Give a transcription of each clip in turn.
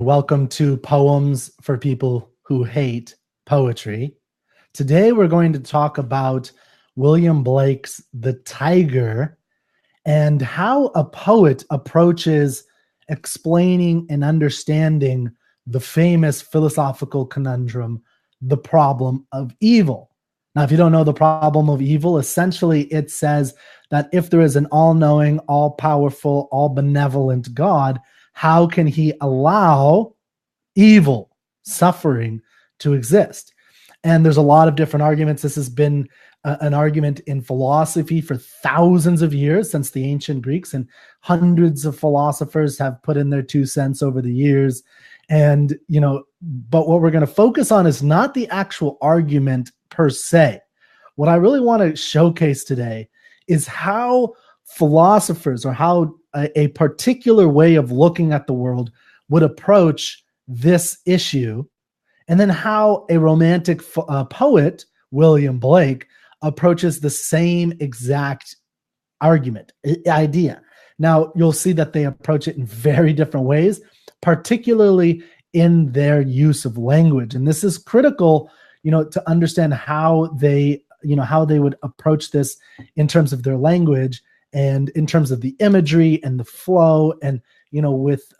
Welcome to Poems for People Who Hate Poetry. Today we're going to talk about William Blake's The Tyger and how a poet approaches explaining and understanding the famous philosophical conundrum, the problem of evil. Now, if you don't know the problem of evil, essentially it says that if there is an all-knowing, all-powerful, all-benevolent God, how can he allow evil, suffering to exist? And there's a lot of different arguments. This has been an argument in philosophy for thousands of years, since the ancient Greeks, and hundreds of philosophers have put in their 2 cents over the years. And, but what we're going to focus on is not the actual argument per se. What I really want to showcase today is how philosophers, or how a particular way of looking at the world would approach this issue, and then how a romantic poet, William Blake, approaches the same exact idea. Now, you'll see that they approach it in very different ways, particularly in their use of language. And this is critical, to understand how they would approach this in terms of their language and in terms of the imagery and the flow, and with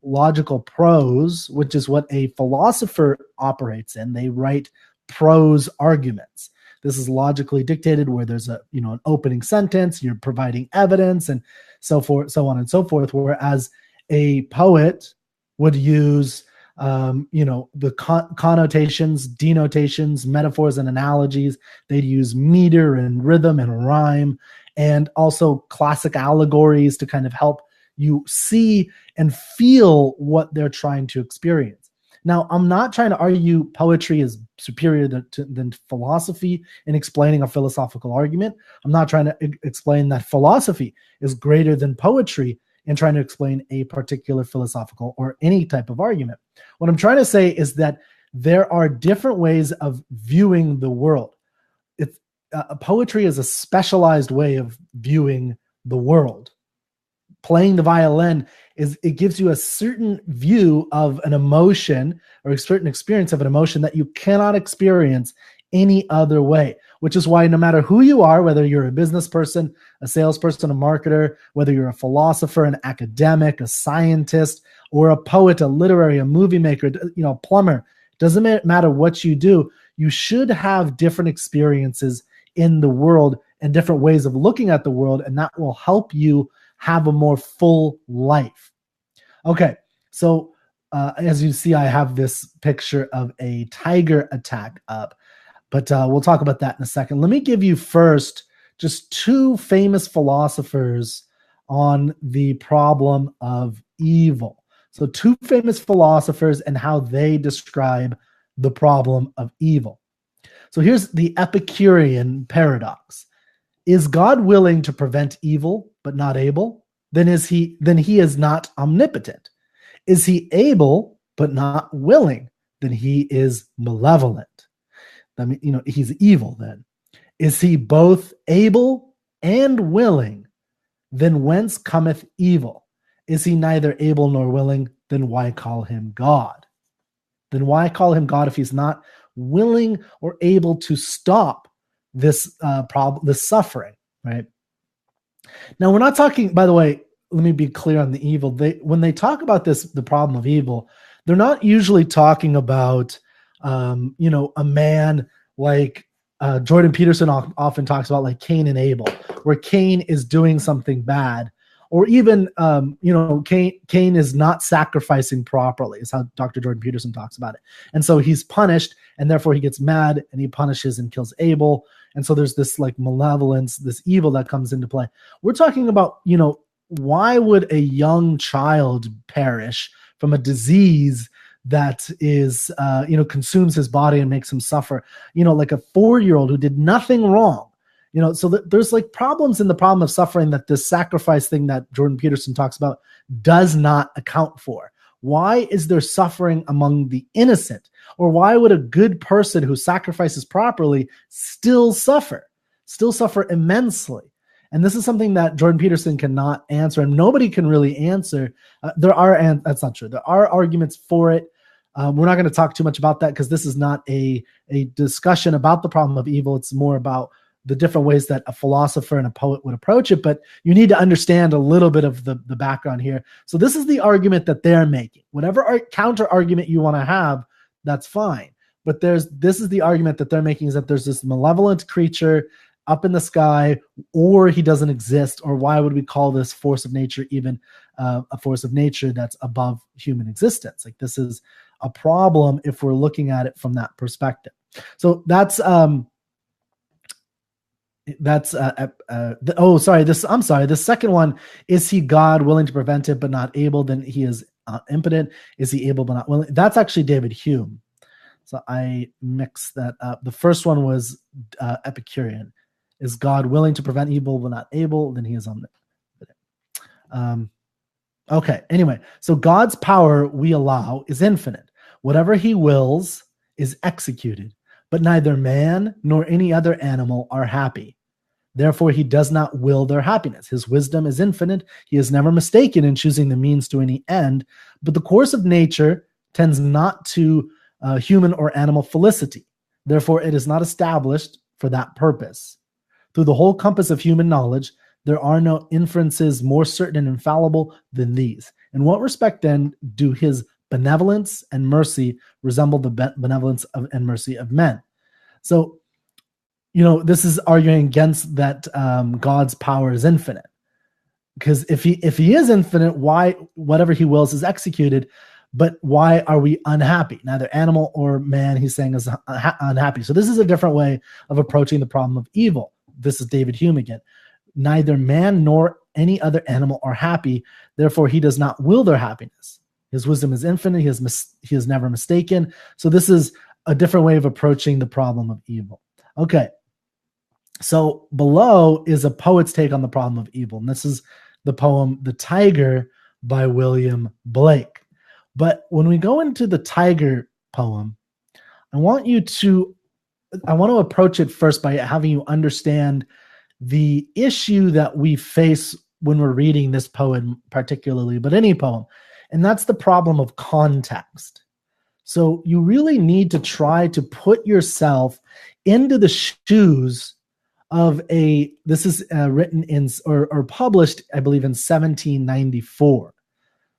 logical prose, which is what a philosopher operates in. They write prose arguments. This is logically dictated, where there's an opening sentence, you're providing evidence, and so on and so forth. Whereas a poet would use the connotations, denotations, metaphors, and analogies. They'd use meter and rhythm and rhyme, and also classic allegories to kind of help you see and feel what they're trying to experience. Now, I'm not trying to argue poetry is superior than philosophy in explaining a philosophical argument. I'm not trying to explain that philosophy is greater than poetry in trying to explain a particular philosophical or any type of argument. What I'm trying to say is that there are different ways of viewing the world. Poetry is a specialized way of viewing the world. Playing the violin it gives you a certain view of an emotion, or a certain experience of an emotion, that you cannot experience any other way, which is why no matter who you are, whether you're a business person, a salesperson, a marketer, whether you're a philosopher, an academic, a scientist, or a poet, a literary, a movie maker, a plumber, doesn't matter what you do, you should have different experiences in the world and different ways of looking at the world, and that will help you have a more full life. Okay, so as you see, I have this picture of a tiger attack up, but we'll talk about that in a second. Let me give you first just 2 famous philosophers on the problem of evil. So 2 famous philosophers and how they describe the problem of evil. So here's the Epicurean paradox. Is God willing to prevent evil but not able? Then he is not omnipotent. Is he able but not willing? Then he is malevolent. I mean, he's evil then. Is he both able and willing? Then whence cometh evil? Is he neither able nor willing? Then why call him God? Then why call him God if he's not willing or able to stop this problem, this suffering, right? Now, we're not talking, by the way, let me be clear on the evil. When they talk about this, the problem of evil, they're not usually talking about, a man like Jordan Peterson often talks about, like Cain and Abel, where Cain is doing something bad, or even, Cain is not sacrificing properly, is how Dr. Jordan Peterson talks about it. And so he's punished, and therefore he gets mad, and he punishes and kills Abel. And so there's this like malevolence, this evil that comes into play. We're talking about, why would a young child perish from a disease that is, consumes his body and makes him suffer? Like a 4-year-old who did nothing wrong. So there's like problems in the problem of suffering that this sacrifice thing that Jordan Peterson talks about does not account for. Why is there suffering among the innocent? Or why would a good person who sacrifices properly still suffer immensely? And this is something that Jordan Peterson cannot answer, and nobody can really answer. That's not true. There are arguments for it. We're not going to talk too much about that because this is not a discussion about the problem of evil. It's more about the different ways that a philosopher and a poet would approach it. But you need to understand a little bit of the background here. So this is the argument that they're making. Whatever counter argument you want to have, that's fine. But this is the argument that they're making, is that there's this malevolent creature up in the sky, or he doesn't exist, or why would we call this force of nature even a force of nature that's above human existence? Like, this is a problem if we're looking at it from that perspective. So that's the second one, is he God, willing to prevent it but not able? Then he is impotent. Is he able but not willing? That's actually David Hume. So I mixed that up. The first one was Epicurean. Is God willing to prevent evil but not able? Then he is omnipotent. Okay, anyway, so God's power, we allow, is infinite. Whatever he wills is executed, but neither man nor any other animal are happy. Therefore, he does not will their happiness. His wisdom is infinite. He is never mistaken in choosing the means to any end, but the course of nature tends not to human or animal felicity. Therefore, it is not established for that purpose. Through the whole compass of human knowledge, there are no inferences more certain and infallible than these. In what respect, then, do his benevolence and mercy resemble the benevolence and mercy of men? So, this is arguing against that God's power is infinite. Because if he is infinite, why whatever he wills is executed? But why are we unhappy? Neither animal or man, he's saying, is unhappy. So this is a different way of approaching the problem of evil. This is David Hume again. Neither man nor any other animal are happy. Therefore, he does not will their happiness. His wisdom is infinite. He is never mistaken. So this is a different way of approaching the problem of evil. Okay. So below is a poet's take on the problem of evil. And this is the poem, The Tyger by William Blake. But when we go into the Tyger poem, I want to approach it first by having you understand the issue that we face when we're reading this poem particularly, but any poem, and that's the problem of context. So you really need to try to put yourself into the shoes of this is written in or published, I believe, in 1794.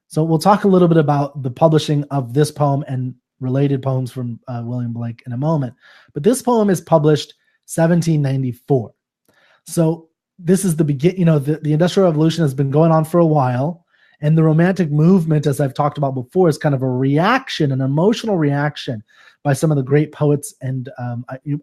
So we'll talk a little bit about the publishing of this poem and related poems from William Blake in a moment. But this poem is published 1794. So this is the beginning. The Industrial Revolution has been going on for a while, and the Romantic movement, as I've talked about before, is kind of a reaction, an emotional reaction by some of the great poets and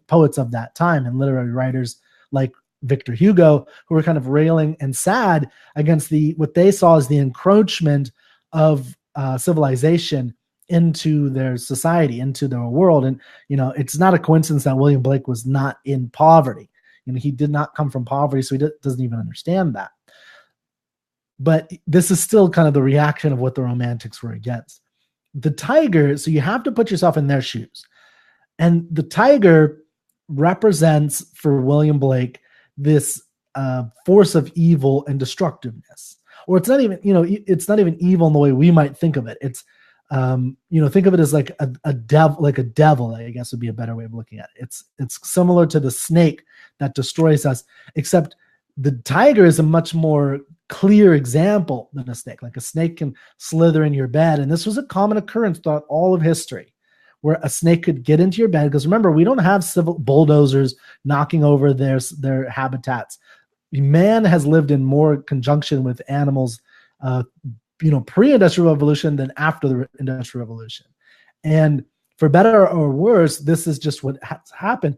poets of that time and literary writers like Victor Hugo, who were kind of railing and sad against what they saw as the encroachment of civilization into their society, into their world. And, it's not a coincidence that William Blake was not in poverty. He did not come from poverty, so he doesn't even understand that. But this is still kind of the reaction of what the Romantics were against. The Tyger, so you have to put yourself in their shoes. And the Tyger represents, for William Blake, this force of evil and destructiveness. Or it's not even evil in the way we might think of it. It's think of it as like a devil, I guess would be a better way of looking at it. It's similar to the snake that destroys us, except the Tyger is a much more clear example than a snake. Like a snake can slither in your bed, and this was a common occurrence throughout all of history, where a snake could get into your bed. Because remember, we don't have civil bulldozers knocking over their habitats. Man has lived in more conjunction with animals pre-industrial revolution than after the industrial revolution. And for better or worse, this is just what has happened.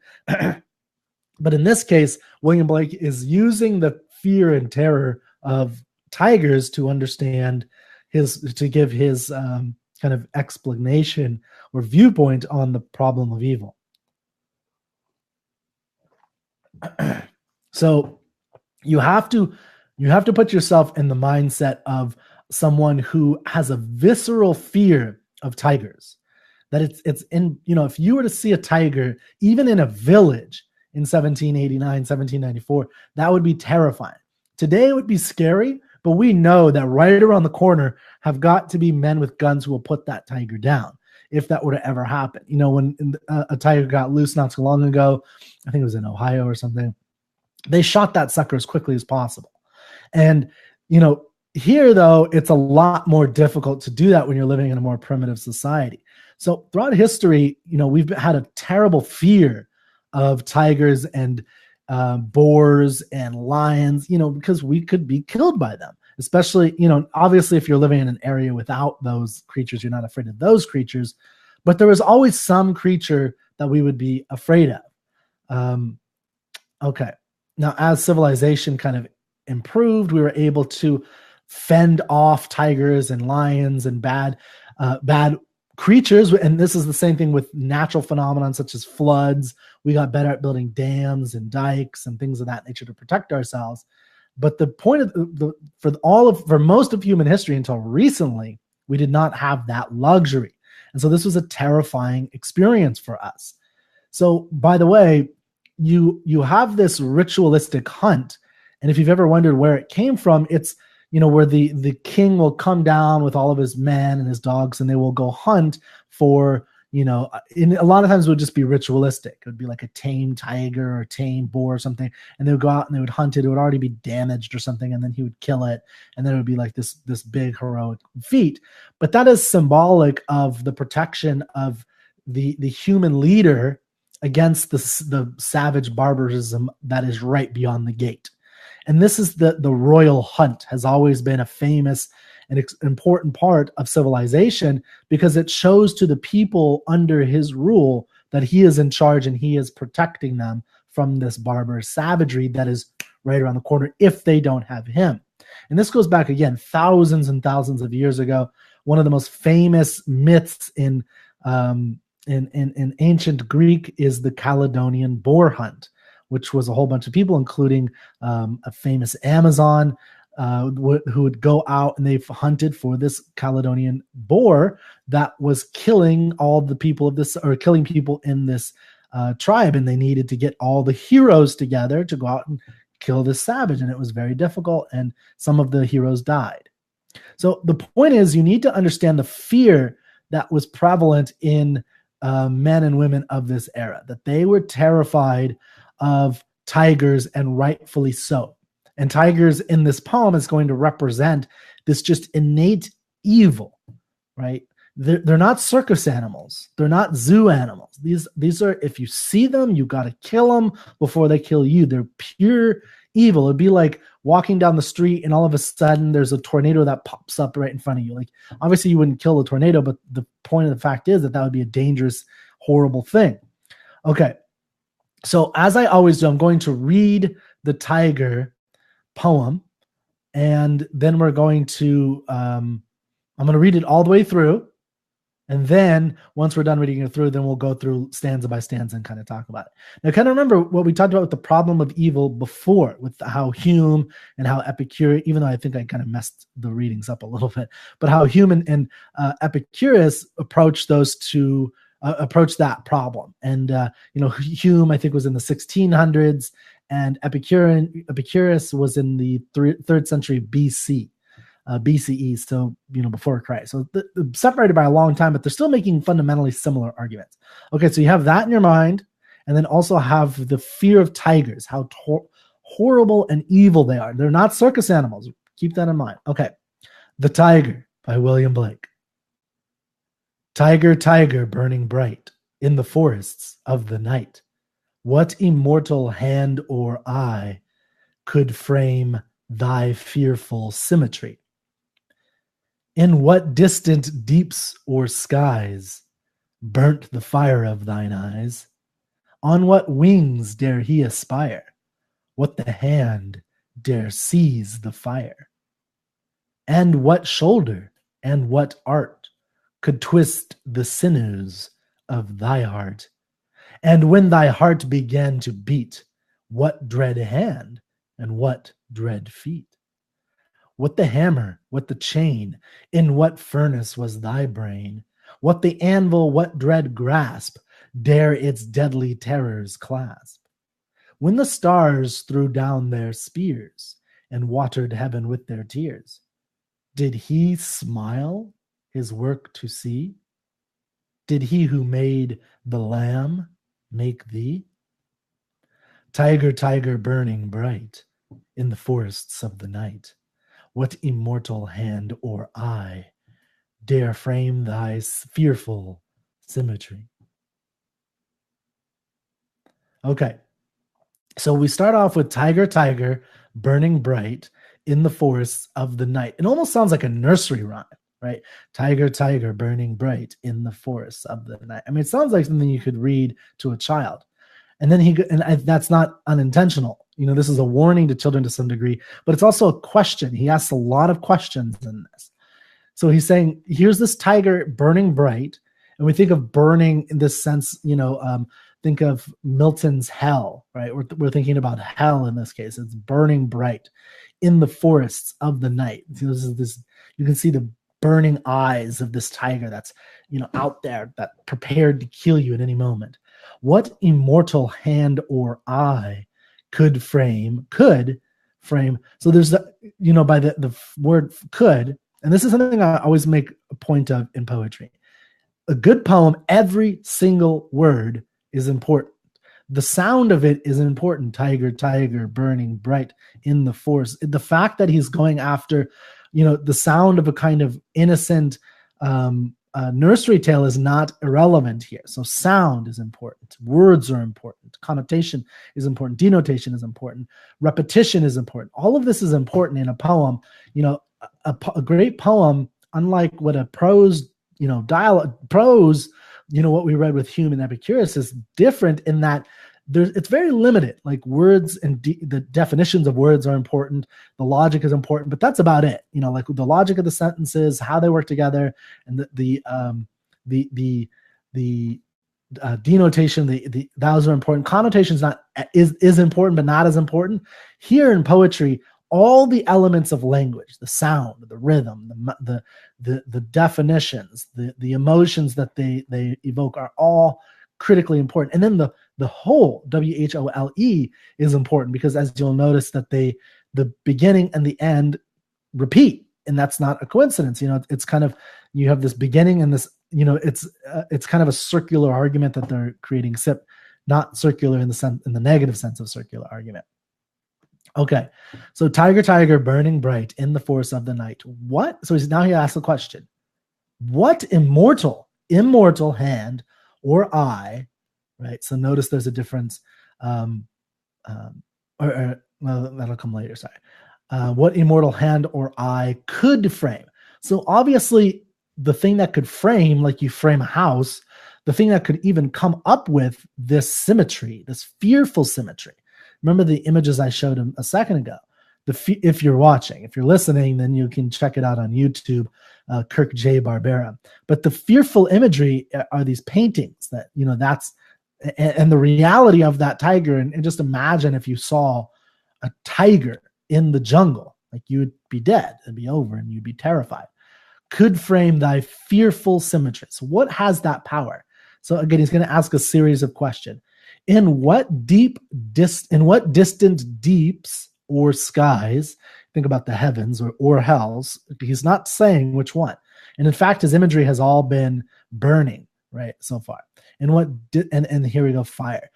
But in this case, William Blake is using the fear and terror of tigers to understand to give his kind of explanation or viewpoint on the problem of evil. So you have to put yourself in the mindset of someone who has a visceral fear of tigers. That it's in, if you were to see a tiger, even in a village in 1789, 1794, that would be terrifying. Today it would be scary, but we know that right around the corner have got to be men with guns who will put that tiger down if that were to ever happen. You know, when a tiger got loose not too long ago, I think it was in Ohio or something, they shot that sucker as quickly as possible. And, you know, here, though, it's a lot more difficult to do that when you're living in a more primitive society. So throughout history, you know, we've had a terrible fear of tigers and boars and lions, you know, because we could be killed by them. Especially, you know, obviously if you're living in an area without those creatures, you're not afraid of those creatures. But there was always some creature that we would be afraid of. Okay. Now, as civilization kind of improved, we were able to fend off tigers and lions and bad creatures. And this is the same thing with natural phenomena such as floods. We got better at building dams and dikes and things of that nature to protect ourselves. But the point of for most of human history until recently, we did not have that luxury. And so this was a terrifying experience for us. So, by the way, you have this ritualistic hunt. And if you've ever wondered where it came from, it's, you know, where the king will come down with all of his men and his dogs, and they will go hunt for, you know, a lot of times it would just be ritualistic. It would be like a tame tiger or a tame boar or something. And they would go out and they would hunt it. It would already be damaged or something. And then he would kill it. And then it would be like this big heroic feat. But that is symbolic of the protection of the human leader against the savage barbarism that is right beyond the gate. And this is the royal hunt has always been a famous and important part of civilization because it shows to the people under his rule that he is in charge and he is protecting them from this barbarous savagery that is right around the corner if they don't have him. And this goes back again thousands and thousands of years ago. One of the most famous myths in ancient Greek is the Caledonian boar hunt, which was a whole bunch of people, including a famous Amazon who would go out and they've hunted for this Caledonian boar that was killing all the people of this, or killing people in this tribe. And they needed to get all the heroes together to go out and kill this savage. And it was very difficult. And some of the heroes died. So the point is, you need to understand the fear that was prevalent in men and women of this era, that they were terrified of tigers, and rightfully so. And tigers in this poem is going to represent this just innate evil, right? They're not circus animals. They're not zoo animals. These are, if you see them, you got to kill them before they kill you. They're pure evil. It'd be like walking down the street and all of a sudden there's a tornado that pops up right in front of you. Like, obviously you wouldn't kill the tornado, but the point of the fact is that would be a dangerous, horrible thing. Okay. So as I always do, I'm going to read the tiger poem, and then we're going to, I'm going to read it all the way through. And then once we're done reading it through, then we'll go through stanza by stanza and kind of talk about it. Now, kind of remember what we talked about with the problem of evil before, with how Hume and how Epicurus, even though I think I kind of messed the readings up a little bit, but how Hume and Epicurus approached that problem. And, Hume, I think, was in the 1600s, and Epicurus was in the 3rd century BC. BCE, so before Christ. So separated by a long time, but they're still making fundamentally similar arguments. Okay, so you have that in your mind, and then also have the fear of tigers, how horrible and evil they are. They're not circus animals. Keep that in mind. Okay, The Tiger by William Blake. Tyger, Tyger, burning bright in the forests of the night, what immortal hand or eye could frame thy fearful symmetry? In what distant deeps or skies burnt the fire of thine eyes? On what wings dare he aspire? What the hand dare seize the fire? And what shoulder and what art could twist the sinews of thy heart? And when thy heart began to beat, what dread hand and what dread feet? What the hammer, what the chain, in what furnace was thy brain? What the anvil, what dread grasp dare its deadly terrors clasp? When the stars threw down their spears, and watered heaven with their tears? Did he smile his work to see? Did he who made the lamb make thee? Tyger, Tyger, burning bright in the forests of the night, what immortal hand or eye dare frame thy fearful symmetry? Okay, so we start off with Tyger, Tyger, burning bright in the forests of the night. It almost sounds like a nursery rhyme, right? Tyger, Tyger, burning bright in the forests of the night. I mean, it sounds like something you could read to a child. And then that's not unintentional. You know, this is a warning to children to some degree, but it's also a question. He asks a lot of questions in this. So he's saying, here's this tiger burning bright. And we think of burning in this sense, think of Milton's hell, right? We're thinking about hell in this case. It's burning bright in the forests of the night. So you can see the burning eyes of this tiger that's, out there, that prepared to kill you at any moment. What immortal hand or eye could frame? So there's by the word could, and this is something I always make a point of in poetry. A good poem, every single word is important. The sound of it is important. Tyger, Tyger, burning bright in the forest. The fact that he's going after, the sound of a kind of innocent nursery tale is not irrelevant here. So sound is important. Words are important. Connotation is important. Denotation is important. Repetition is important. All of this is important in a poem. A great poem, unlike what a prose, prose, what we read with Hume and Epicurus, is different in that it's very limited. Like words and the definitions of words are important. The logic is important, but that's about it. Like the logic of the sentences, how they work together, and the denotation, those are important. Connotation is important, but not as important. Here in poetry, all the elements of language, the sound, the rhythm, the definitions, the emotions that they evoke are all critically important. And then the whole, WHOLE, is important because, as you'll notice, that the beginning and the end repeat, and that's not a coincidence. It's kind of, you have this beginning and this, it's kind of a circular argument that they're creating, except not circular in the negative sense of circular argument. Okay, so Tyger, Tyger, burning bright in the forest of the night. What? So now he asks the question: what immortal hand or eye? Right. So notice there's a difference. Well, that'll come later. Sorry. What immortal hand or eye could frame? So obviously, the thing that could frame, like you frame a house, the thing that could even come up with this symmetry, this fearful symmetry. Remember the images I showed him a second ago. If you're watching, if you're listening, then you can check it out on YouTube, Kirk J. Barbera. But the fearful imagery are these paintings that, that's, and the reality of that tiger. And just imagine if you saw a tiger in the jungle, like you would be dead, it'd be over and you'd be terrified. Could frame thy fearful symmetry. So what has that power? So again, he's going to ask a series of questions. In what distant deeps or skies, think about the heavens or hells, he's not saying which one. And in fact, his imagery has all been burning, right, so far. And here we go, fire.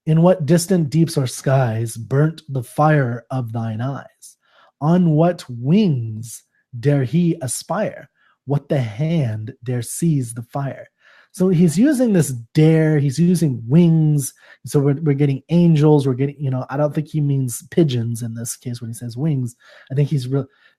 In what distant deeps or skies burnt the fire of thine eyes? On what wings dare he aspire? What the hand dare seize the fire? So he's using this dare, he's using wings. So we're getting angels, we're getting, I don't think he means pigeons in this case when he says wings. I think he's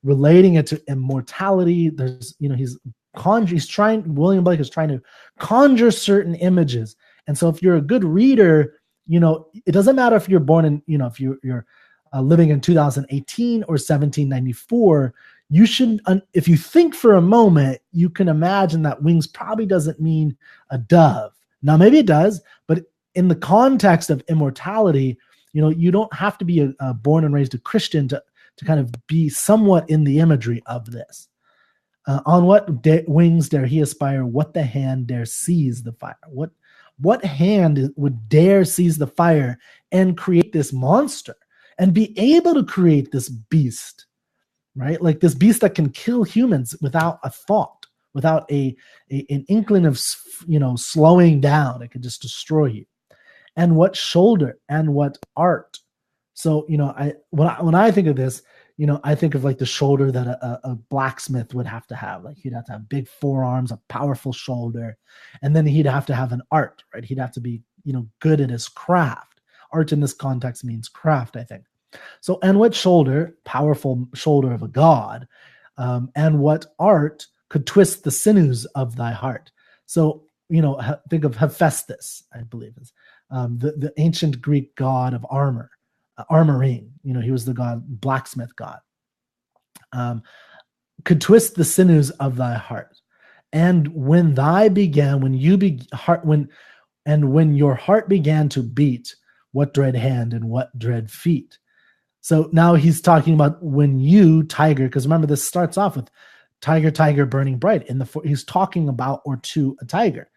relating it to immortality. There's, William Blake is trying to conjure certain images. And so if you're a good reader, it doesn't matter if you're born in, if you're living in 2018 or 1794, you should, if you think for a moment, you can imagine that wings probably doesn't mean a dove. Now, maybe it does, but in the context of immortality, you don't have to be a born and raised a Christian to kind of be somewhat in the imagery of this. On what wings dare he aspire? What the hand dare seize the fire? What hand would dare seize the fire and create this monster? and be able to create this beast, right? Like this beast that can kill humans without a thought, without an inkling of, slowing down. It could just destroy you. And what shoulder and what art. So, when I think of this, I think of like the shoulder that a blacksmith would have to have. Like he'd have to have big forearms, a powerful shoulder, and then he'd have to have an art, right? He'd have to be, good at his craft. Art in this context means craft, I think. So, and what shoulder, powerful shoulder of a god, and what art could twist the sinews of thy heart. So, think of Hephaestus, I believe is the ancient Greek god of armor. Armoring, he was the god, blacksmith god, could twist the sinews of thy heart. And when your heart began to beat, what dread hand and what dread feet. So now he's talking about when you, Tyger, because remember this starts off with Tyger, Tyger, burning bright. He's talking about or to a tiger.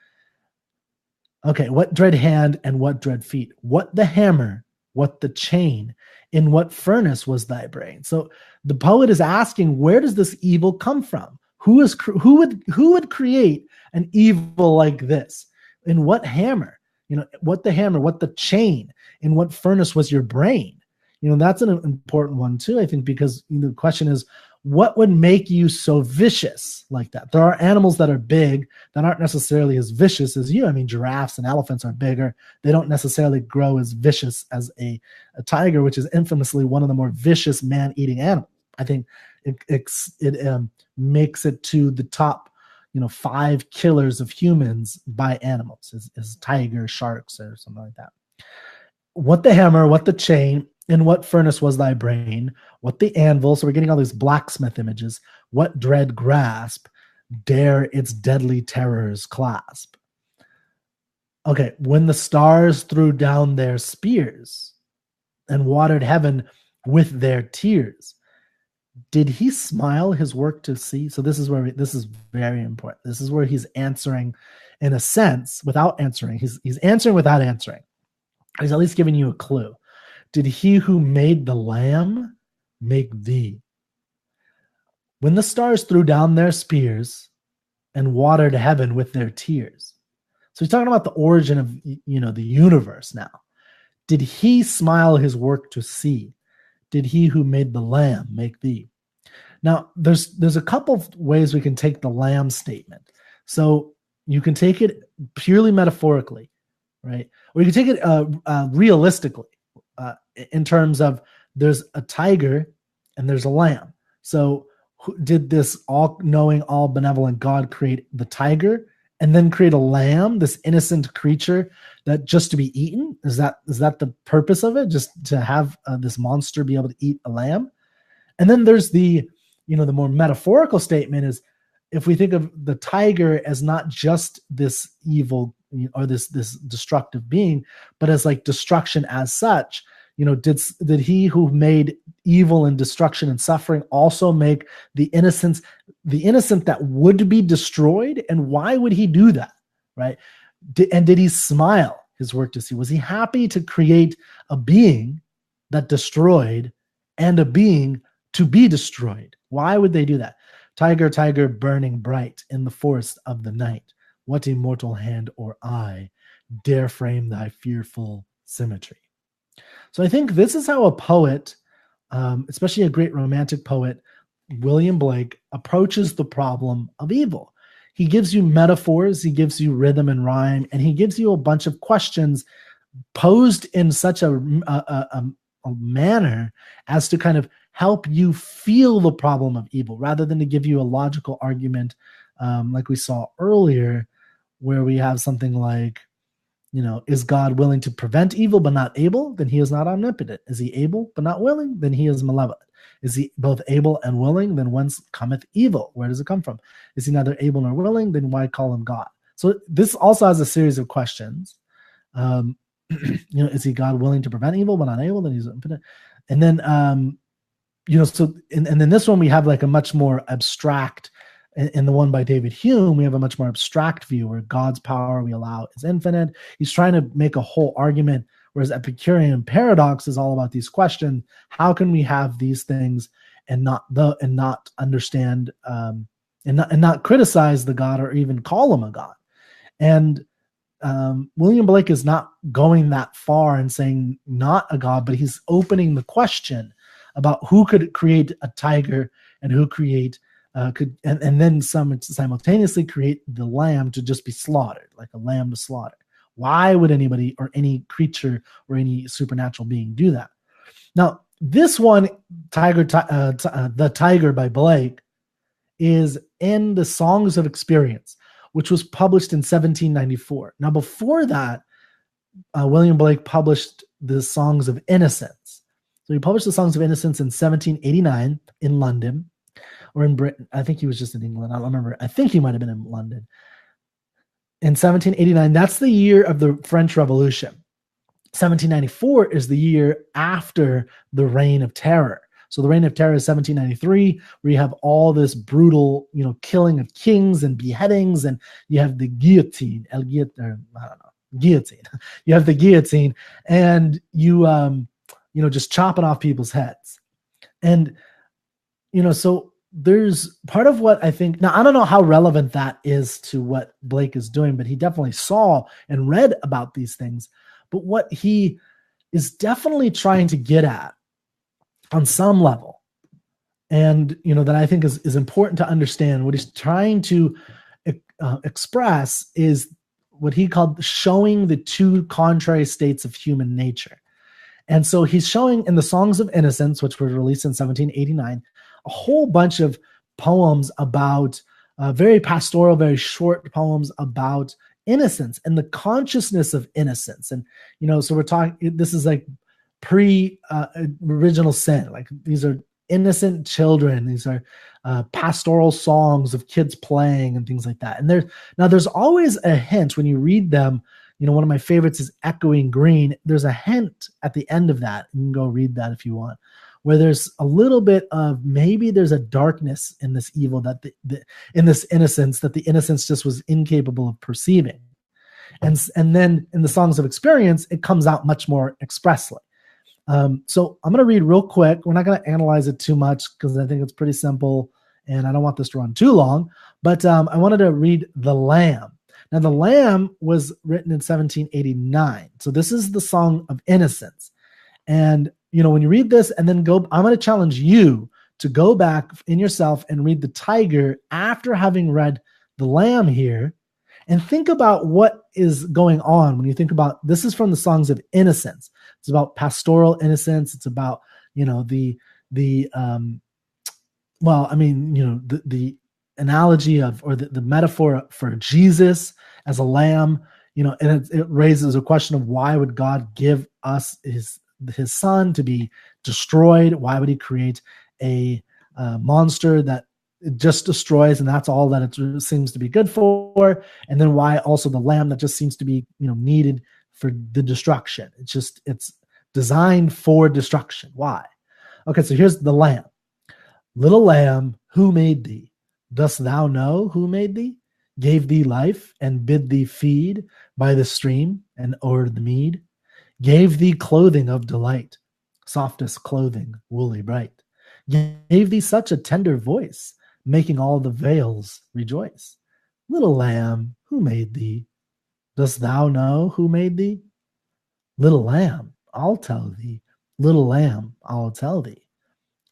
Okay, what dread hand and what dread feet? What the hammer? What the chain? In what furnace was thy brain? So the poet is asking, where does this evil come from? Who would create an evil like this? In what hammer? What the hammer? What the chain? In what furnace was your brain? That's an important one too, I think, because the question is, what would make you so vicious like that? There are animals that are big that aren't necessarily as vicious as you. I mean, giraffes and elephants are bigger. They don't necessarily grow as vicious as a tiger, which is infamously one of the more vicious man-eating animals. I think it makes it to the top, 5 killers of humans by animals, is tiger, sharks, or something like that. What the hammer, what the chain, in what furnace was thy brain? What the anvil? So we're getting all these blacksmith images. What dread grasp dare its deadly terrors clasp? Okay, when the stars threw down their spears and watered heaven with their tears, did he smile his work to see? So this is very important. This is where he's answering, in a sense, without answering. He's answering without answering. He's at least giving you a clue. Did he who made the lamb make thee? When the stars threw down their spears and watered heaven with their tears. So he's talking about the origin of, the universe now. Did he smile his work to see? Did he who made the lamb make thee? Now, there's a couple of ways we can take the lamb statement. So you can take it purely metaphorically, right? Or you can take it realistically. In terms of there's a tiger and there's a lamb. So did this all-knowing, all-benevolent God create the tiger and then create a lamb, this innocent creature that just to be eaten? Is that the purpose of it? Just to have this monster be able to eat a lamb? And then there's the more metaphorical statement is, if we think of the tiger as not just this evil or this destructive being, but as like destruction as such, did he who made evil and destruction and suffering also make the innocent that would be destroyed? And why would he do that, right? Did he smile his work to see? Was he happy to create a being that destroyed and a being to be destroyed? Why would they do that? Tyger, Tyger, burning bright in the forest of the night, what immortal hand or eye dare frame thy fearful symmetry? So I think this is how a poet, especially a great romantic poet, William Blake, approaches the problem of evil. He gives you metaphors, he gives you rhythm and rhyme, and he gives you a bunch of questions posed in such a manner as to kind of help you feel the problem of evil, rather than to give you a logical argument like we saw earlier, where we have something like, is God willing to prevent evil but not able? Then he is not omnipotent. Is he able but not willing? Then he is malevolent. Is he both able and willing? Then whence cometh evil? Where does it come from? Is he neither able nor willing? Then why call him God? So this also has a series of questions. Is he God willing to prevent evil but not able? Then he's impotent. And then, and then this one we have like a much more abstract. In the one by David Hume, we have a much more abstract view where God's power we allow is infinite. He's trying to make a whole argument whereas Epicurean paradox is all about these questions. How can we have these things and not understand and not criticize the God or even call him a God? And William Blake is not going that far and saying not a God, but he's opening the question about who could create a tiger and who could then simultaneously create the lamb to just be slaughtered, like a lamb to slaughter. Why would anybody or any creature or any supernatural being do that? Now, this one, The Tyger by Blake, is in the Songs of Experience, which was published in 1794. Now, before that, William Blake published the Songs of Innocence. So he published the Songs of Innocence in 1789 in London, or in Britain. I think he was just in England. I don't remember. I think he might have been in London. In 1789, that's the year of the French Revolution. 1794 is the year after the Reign of Terror. So the Reign of Terror is 1793, where you have all this brutal, killing of kings and beheadings, and you have the guillotine. Guillotine. You have the guillotine, and you just chopping off people's heads. And so there's part of what I think, now I don't know how relevant that is to what Blake is doing, but he definitely saw and read about these things. But what he is definitely trying to get at on some level, and that I think is important to understand, what he's trying to express is what he called showing the two contrary states of human nature. And so he's showing in the Songs of Innocence, which were released in 1789, a whole bunch of poems about very pastoral, very short poems about innocence and the consciousness of innocence. And, so we're talking, this is like original sin. Like, these are innocent children. These are pastoral songs of kids playing and things like that. And there's always a hint when you read them. One of my favorites is Echoing Green. There's a hint at the end of that. You can go read that if you want, where there's a little bit of maybe there's a darkness in this evil that in this innocence that the innocence just was incapable of perceiving. And then in the Songs of Experience, it comes out much more expressly. So I'm going to read real quick. We're not going to analyze it too much because I think it's pretty simple and I don't want this to run too long, but I wanted to read The Lamb. Now, The Lamb was written in 1789. So this is the Song of Innocence. And, when you read this and then I'm going to challenge you to go back in yourself and read The Tyger after having read The Lamb here, and think about what is going on when you think about, this is from the Songs of Innocence. It's about pastoral innocence. It's about, the analogy of, or the metaphor for Jesus as a lamb, and it raises a question of why would God give us his son to be destroyed? Why would he create a monster that just destroys, and that's all that it seems to be good for? And then why also the lamb that just seems to be, needed for the destruction? It's designed for destruction. Why? Okay, so here's the lamb. Little lamb, who made thee? Dost thou know who made thee? Gave thee life and bid thee feed by the stream and o'er the mead? Gave thee clothing of delight, softest clothing, woolly bright. Gave thee such a tender voice, making all the vales rejoice. Little lamb, who made thee? Dost thou know who made thee? Little lamb, I'll tell thee. Little lamb, I'll tell thee.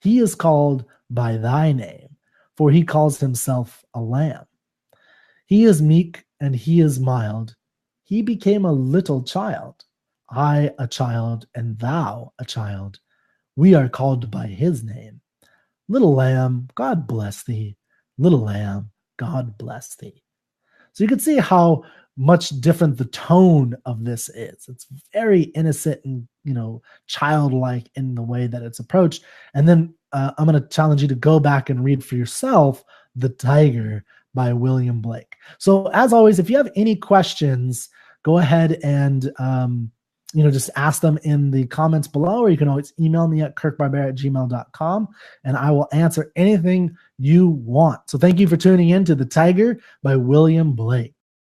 He is called by thy name, for he calls himself a lamb. He is meek and he is mild. He became a little child. I a child and thou a child. We are called by his name. Little lamb, God bless thee. Little lamb, God bless thee. So you can see how much different the tone of this is. It's very innocent and, childlike in the way that it's approached. And then I'm going to challenge you to go back and read for yourself The Tyger by William Blake. So as always, if you have any questions, go ahead and, just ask them in the comments below, or you can always email me at kirkbarber@gmail.com, and I will answer anything you want. So thank you for tuning in to The Tyger by William Blake.